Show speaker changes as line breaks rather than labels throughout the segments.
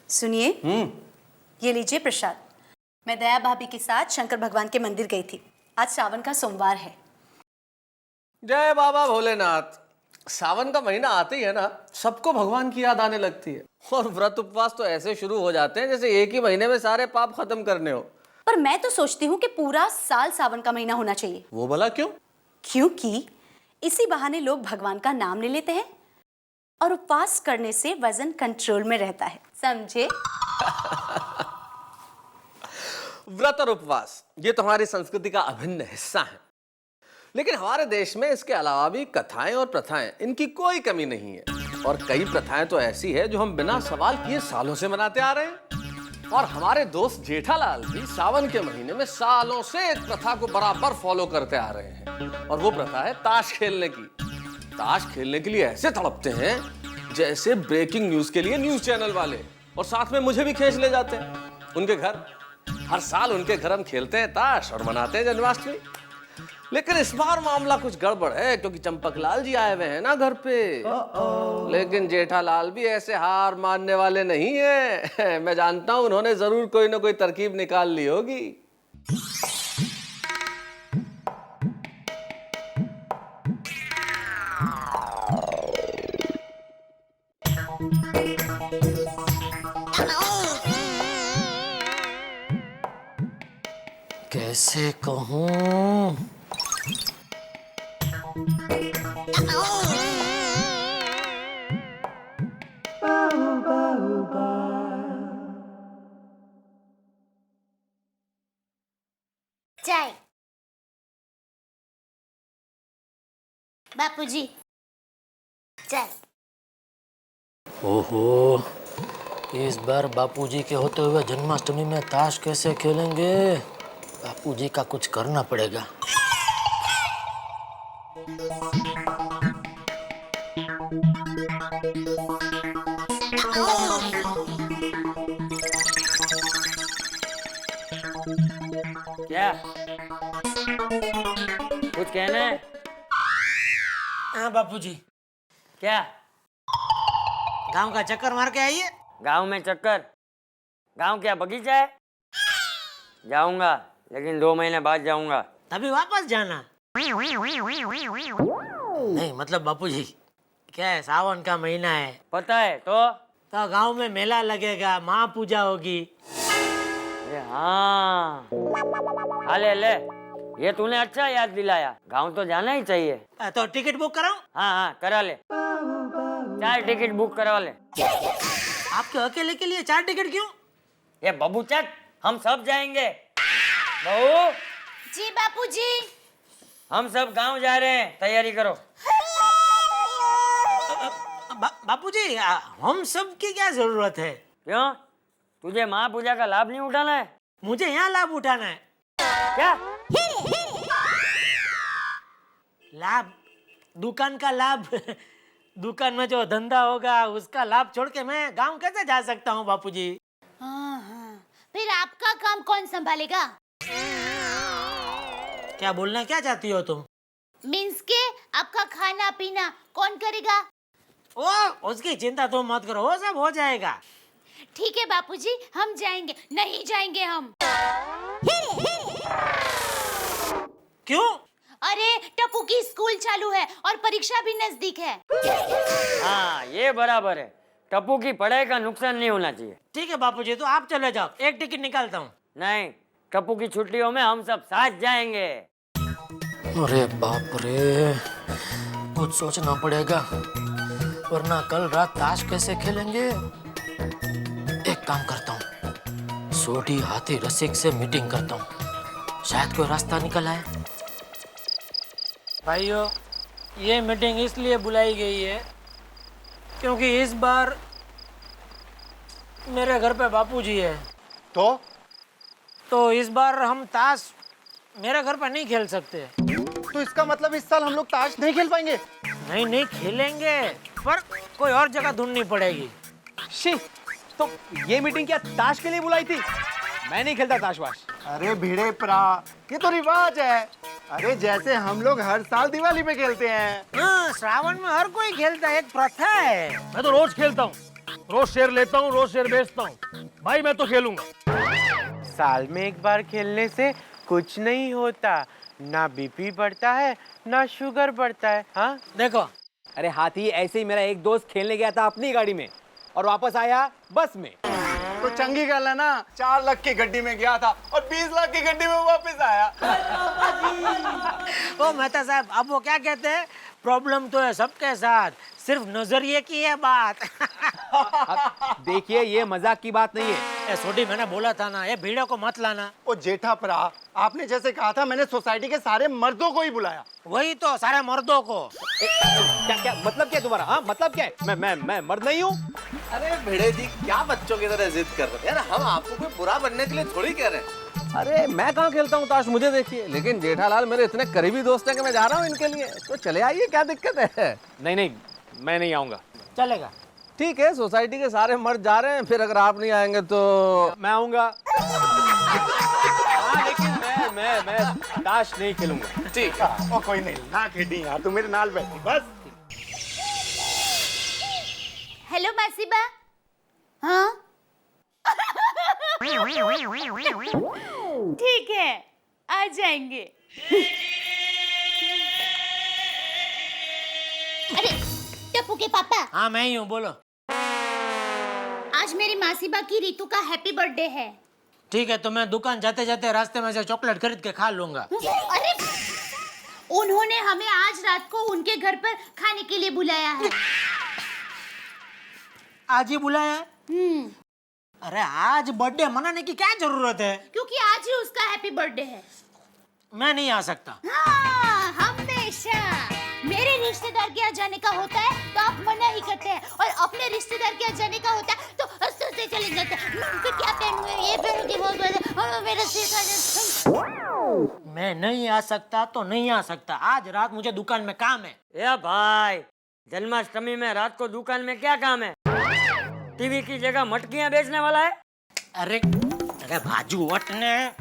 सुनिए, ये लीजिए प्रसाद। मैं दया भाभी के साथ शंकर भगवान के मंदिर गई थी। आज सावन का सोमवार है।
जय बाबा भोलेनाथ। सावन का महीना आते ही है ना, सबको भगवान की याद आने लगती है और व्रत उपवास तो ऐसे शुरू हो जाते हैं जैसे एक ही महीने में सारे पाप खत्म करने हो।
पर मैं तो सोचती हूँ कि पूरा साल सावन का महीना होना चाहिए।
वो भला क्यों?
क्योंकि इसी बहाने लोग भगवान का नाम ले लेते हैं और उपवास करने से वजन कंट्रोल में रहता है, समझे?
व्रत और उपवास ये तो हमारी संस्कृति का अभिन्न हिस्सा है, लेकिन हमारे देश में इसके अलावा भी कथाएं और प्रथाएं, इनकी कोई कमी नहीं है। और कई प्रथाएं तो ऐसी है जो हम बिना सवाल किए सालों से मनाते आ रहे हैं। और हमारे दोस्त जेठालाल भी सावन के महीने में सालों से एक प्रथा को बराबर फॉलो करते आ रहे हैं, और वो प्रथा है ताश खेलने की। ताश खेलने के लिए ऐसे तड़पते हैं जैसे ब्रेकिंग न्यूज के लिए न्यूज चैनल वाले, और साथ में मुझे भी खींच ले जाते हैं उनके घर। हर साल उनके घर हम खेलते हैं ताश और मनाते हैं जन्माष्टमी। लेकिन इस बार मामला कुछ गड़बड़ है, क्योंकि चंपकलाल जी आए हुए हैं ना घर पे। लेकिन जेठालाल भी ऐसे हार मानने वाले नहीं है। मैं जानता हूं उन्होंने जरूर कोई ना कोई तरकीब निकाल ली होगी।
कैसे कहूँ?
चाय। बापूजी, चाय।
ओहो, इस बार बापूजी के होते हुए जन्माष्टमी में ताश कैसे खेलेंगे? बापूजी का कुछ करना पड़ेगा।
क्या कुछ कहना है?
हाँ बापूजी,
क्या?
गांव का चक्कर मार के आइए।
गांव में चक्कर? गांव क्या बगीचा है? जाऊंगा, लेकिन 2 महीने बाद जाऊंगा।
तभी वापस जाना? नहीं मतलब बापूजी, क्या है, सावन का महीना है।
पता है तो
गांव में मेला लगेगा, माँ पूजा होगी।
अरे हाँ, ले, ये तूने अच्छा याद दिलाया। गांव तो जाना ही चाहिए।
तो टिकट बुक कराऊं?
हाँ, करा ले। 4 टिकट बुक करवा ले।
आपके अकेले के लिए 4 टिकट क्यों?
ये बबू चक, हम सब जाएंगे। बहू
जी बापूजी।
हम सब गांव जा रहे हैं, तैयारी करो।
बापूजी, हम सब की क्या जरूरत है?
क्यों? तुझे माँ पूजा का लाभ नहीं उठाना है?
मुझे यहाँ लाभ उठाना है।
क्या
लाभ? दुकान का लाभ? दुकान में जो धंधा होगा उसका लाभ छोड़ के मैं गांव कैसे जा सकता हूँ बापूजी?
हाँ, फिर आपका काम कौन संभालेगा?
क्या बोलना क्या चाहती हो तुम?
मीन्स के आपका खाना पीना कौन करेगा?
ओ, उसकी चिंता तुम मत करो, वो सब हो जाएगा।
ठीक है बापूजी, हम जाएंगे। नहीं जाएंगे हम।
क्यों?
अरे टप्पू की स्कूल चालू है और परीक्षा भी नजदीक है।
हाँ, ये बराबर है। टप्पू की पढ़ाई का नुकसान नहीं होना चाहिए।
ठीक है बापूजी, तो आप चले जाओ, एक टिकट निकालता हूँ।
नहीं, टप्पू की छुट्टियों में हम सब साथ जाएंगे।
अरे बाप रे, कुछ सोचना पड़ेगा, वरना कल रात ताश कैसे खेलेंगे? एक काम करता हूँ, सोढ़ी हाथी रसिक से मीटिंग करता हूँ, शायद कोई रास्ता निकल आए। भाइयों, ये मीटिंग इसलिए बुलाई गई है क्योंकि इस बार मेरे घर पे बापूजी है। तो इस बार हम ताश मेरे घर पे नहीं खेल सकते।
तो इसका मतलब इस साल हम लोग ताश नहीं खेल पाएंगे?
नहीं खेलेंगे, पर कोई और जगह ढूंढनी पड़ेगी।
शी, तो ये मीटिंग क्या ताश के लिए बुलाई थी? मैं नहीं खेलता ताश वाश। अरे भिड़े प्रा, ये तो रिवाज है। अरे जैसे हम लोग हर साल दिवाली पे खेलते हैं।
हाँ, श्रावण में हर कोई खेलता है, एक प्रथा है। मैं तो रोज खेलता हूँ। रोज शेयर लेता हूँ, रोज शेयर बेचता हूँ। भाई मैं तो खेलूंगा।
साल में एक बार खेलने से कुछ नहीं होता, ना बीपी बढ़ता है ना शुगर बढ़ता है। हाँ
देखो,
अरे हाथी, ऐसे ही मेरा एक दोस्त खेलने गया था अपनी गाड़ी में और वापस आया बस में। तो चंगी गल है ना, 4 लाख की गड्डी में गया था और 20 लाख की गड्डी में वापस आया।
ओ मेहता साहब, अब वो क्या कहते हैं, प्रॉब्लम तो है सबके साथ, सिर्फ नजरिए की है बात।
देखिए, ये मजाक की बात नहीं है।
ए सोडी, मैंने बोला था ना, ये भीड़ों को मत लाना।
ओ जेठा परा, आपने जैसे कहा था, मैंने सोसाइटी के सारे मर्दों को ही बुलाया।
वही तो, सारे मर्दों को।
क्या क्या मतलब क्या तुम्हारा? हाँ मतलब क्या है? मैं मर्द नहीं हूँ?
अरे भिड़े जी, क्या बच्चों की तरह जिद कर रहे हैं यार, हम आपको कोई बुरा बनने के लिए थोड़ी कह रहे हैं। अरे मैं कहाँ खेलता हूँ ताश, मुझे देखिए। लेकिन जेठालाल मेरे इतने करीबी दोस्त हैं कि मैं जा रहा हूँ इनके लिए, तो चले आइए, क्या दिक्कत है?
नहीं, मैं नहीं आऊंगा।
चलेगा।
ठीक है, सोसाइटी के सारे मर्द जा रहे हैं, फिर अगर आप नहीं आएंगे तो
मैं आऊंगा। हाँ, लेकिन मैं ताश नहीं खेलूंगा।
ठीक है।
ओ कोई नहीं, ना खेली यार, तू मेरे नाल बैठी बस।
हेलो मासीबा। हाँ ठीक है, आ जाएंगे। अरे टप्पू के पापा,
हाँ मैं ही हूँ, बोलो।
आज मेरी मासीबा की रीतू का हैप्पी बर्थडे है।
ठीक है, तो मैं दुकान जाते जाते रास्ते में से चॉकलेट खरीद के खा लूंगा।
अरे उन्होंने हमें आज रात को उनके घर पर खाने के लिए बुलाया है।
आज ही बुलाया है? अरे आज बर्थडे मनाने की क्या जरूरत है?
क्योंकि आज ही उसका हैप्पी बर्थडे है।
मैं नहीं आ सकता।
हाँ, हमेशा मेरे रिश्तेदार के यहाँ जाने का होता है तो आप मना ही करते हैं, और अपने रिश्तेदार के यहाँ जाने का होता है तो हंसते चले जाते हैं। फिर क्या पहनूंगे, ये पहनूंगी, वो पहनूंगी, मेरा सिर खा जाता।
मैं नहीं आ सकता तो नहीं आ सकता, आज रात मुझे दुकान में काम है।
ए भाई, जन्माष्टमी में रात को दुकान में क्या काम है? टीवी की जगह मटकियां बेचने वाला है?
अरे बाजू वटने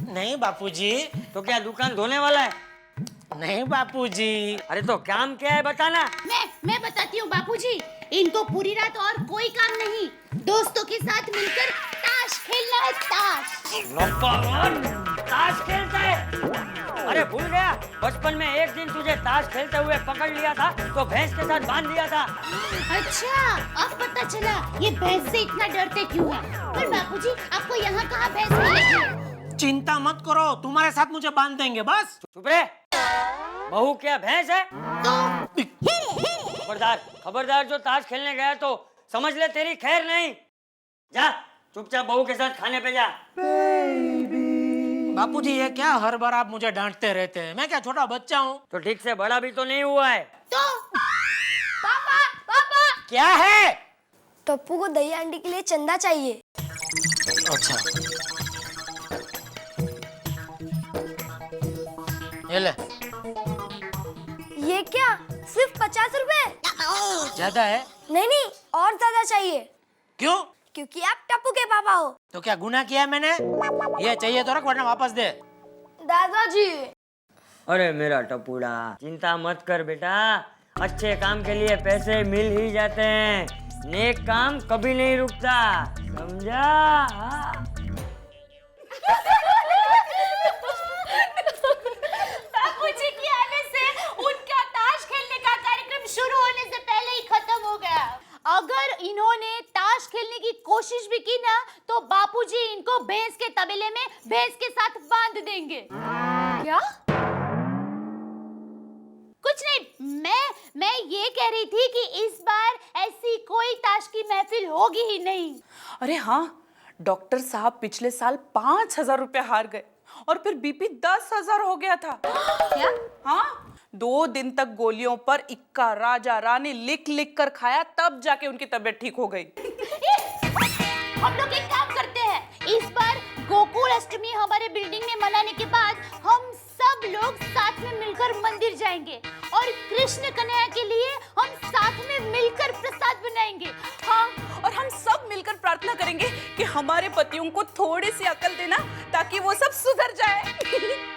नहीं बापूजी।
तो क्या दुकान धोने वाला है?
नहीं बापूजी।
अरे तो काम क्या है बताना।
मैं बताती हूँ बापूजी, इनको पूरी रात और कोई काम नहीं, दोस्तों के साथ मिलकर ताश खेलना है।
ताश खेलता है? अरे भूल गया, बचपन में एक दिन तुझे ताश खेलते हुए पकड़ लिया था तो भैंस के साथ बांध दिया था।
अच्छा, अब पता चला ये भैंस से इतना डरते क्यों है। पर बापूजी, आपको यहाँ कहाँ भैंस मिलेगी?
चिंता मत करो, तुम्हारे साथ मुझे बांध देंगे बस।
चुप रहे, बहू क्या भैंस है? खबरदार, जो ताश खेलने गया तो समझ ले तेरी खैर नहीं। जा चुपचाप बहू के साथ खाने पे जा।
बापूजी, ये क्या हर बार आप मुझे डांटते रहते हैं? मैं क्या छोटा बच्चा हूँ?
तो ठीक से बड़ा भी तो नहीं हुआ है।
तो पापा
क्या है?
टप्पू को दही अंडी के लिए चंदा चाहिए।
अच्छा, ये ले।
ये क्या, सिर्फ 50 रुपए?
ज्यादा है?
नहीं, और ज्यादा चाहिए।
क्यों?
क्योंकि आप टप्पू के पापा हो।
तो क्या गुनाह किया है मैंने? ये चाहिए तो रख, वरना वापस दे।
दादाजी।
अरे मेरा टपूड़ा, चिंता मत कर बेटा, अच्छे काम के लिए पैसे मिल ही जाते हैं, नेक काम कभी नहीं रुकता, समझा?
बापूजी के आने से उनका ताश खेलने का कार्यक्रम शुरू होने से पहले ही खत्म हो गया। अगर इन्होंने ताश खेलने की कोशिश भी की ना तो बापूजी इनको भैंस के तबेले में भैंस के साथ बांध देंगे। क्या? कुछ नहीं, मैं ये कह रही थी कि इस बार ऐसी कोई ताश की महफिल होगी ही नहीं।
अरे हाँ, डॉक्टर साहब पिछले साल 5,000 रुपए हार गए और फिर बीपी 10,000 हो गया था।
क्या?
हाँ, 2 दिन तक गोलियों पर इक्का राजा रानी लिख लिख कर खाया, तब जाके उनकी तबीयत ठीक हो गई।
हम लोग एक काम करते हैं, इस बार गोकुल अष्टमी हमारे बिल्डिंग में मनाने के बाद हम सब लोग साथ में मिलकर मंदिर जाएंगे और कृष्ण कन्हैया के लिए हम साथ में मिलकर प्रसाद बनाएंगे।
हाँ, और हम सब मिलकर प्रार्थना करेंगे कि हमारे पतियों को थोड़ी सी अकल देना ताकि वो सब सुधर जाए।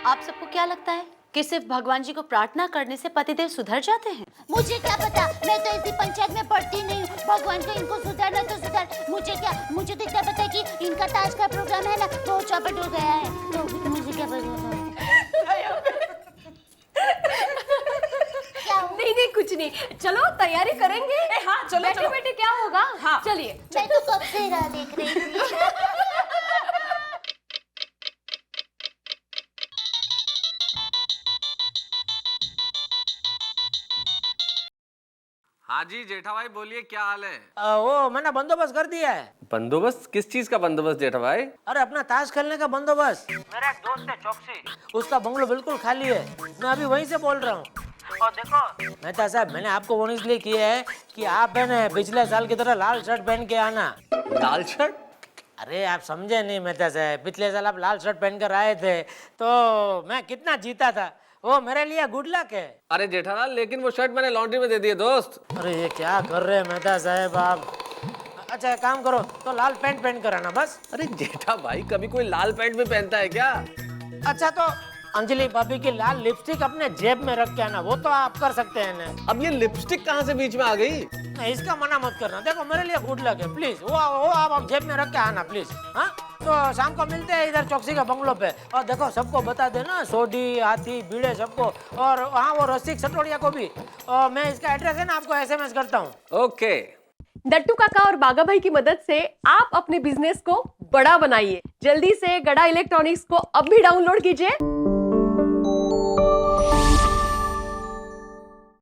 आप सबको क्या लगता है, कि सिर्फ भगवान जी को प्रार्थना करने से पतिदेव सुधर जाते हैं?
मुझे क्या पता, मैं तो इसी पंचायत में पढ़ती नहीं हूँ। भगवान को इनको सुधारना तो सुधार, मुझे क्या, मुझे तो इतना पता है कि इनका ताज का प्रोग्राम है ना, तो चौपट हो गया है, तो मुझे क्या पता।
नहीं नहीं कुछ नहीं, चलो तैयारी करेंगे।
हाँ चलो
बैठे
चलो।
बैठे क्या होगा?
हाँ।
चलिए।
मैं तो कब से राह देख रही थी।
हाँ जी जेठा भाई बोलिए, क्या हाल है?
वो मैंने बंदोबस्त कर दिया है।
बंदोबस्त? किस चीज का बंदोबस्त जेठा भाई?
अरे अपना ताश खेलने का बंदोबस्त। मेरा एक दोस्त है चौकसी, उसका बंगलो बिल्कुल खाली है, मैं अभी वहीं से बोल रहा हूँ। और देखो मेहता साहब, मैंने आपको वो इसलिए किया है कि आप है ना पिछले साल की तरह लाल शर्ट पहन के आना।
लाल शर्ट?
अरे आप समझे नहीं मेहता साहब, पिछले साल आप लाल शर्ट पहनकर आए थे तो मैं कितना जीता था, वो मेरे लिए गुड लक है।
अरे जेठालाल, लेकिन वो शर्ट मैंने लॉन्ड्री में दे दी है दोस्त।
अरे ये क्या कर रहे हैं मेहता साहब आप? अच्छा एक काम करो, तो लाल पैंट पहन कर आना बस।
अरे जेठा भाई, कभी कोई लाल पैंट भी पहनता है क्या?
अच्छा तो अंजलि भाभी की लाल लिपस्टिक अपने जेब में रख के आना, वो तो आप कर सकते हैं ना।
अब ये लिपस्टिक कहाँ से बीच में आ गई?
नहीं इसका मना मत करना, देखो मेरे लिए गुड लक है, प्लीज वो आप जेब में रख के आना प्लीज। हाँ तो शाम को मिलते हैं इधर चौकसी के बंगलों पे। और देखो सबको बता देना, सोडी हाथी बीड़े सबको, और हाँ वो रसिक सटोड़िया को भी। और मैं इसका एड्रेस है ना आपको SMS करता हूँ।
ओके।
दट्टू काका और बागा भाई की मदद से आप अपने बिजनेस को बड़ा बनाइए। जल्दी से गड़ा इलेक्ट्रॉनिक्स को अब भी डाउनलोड कीजिए।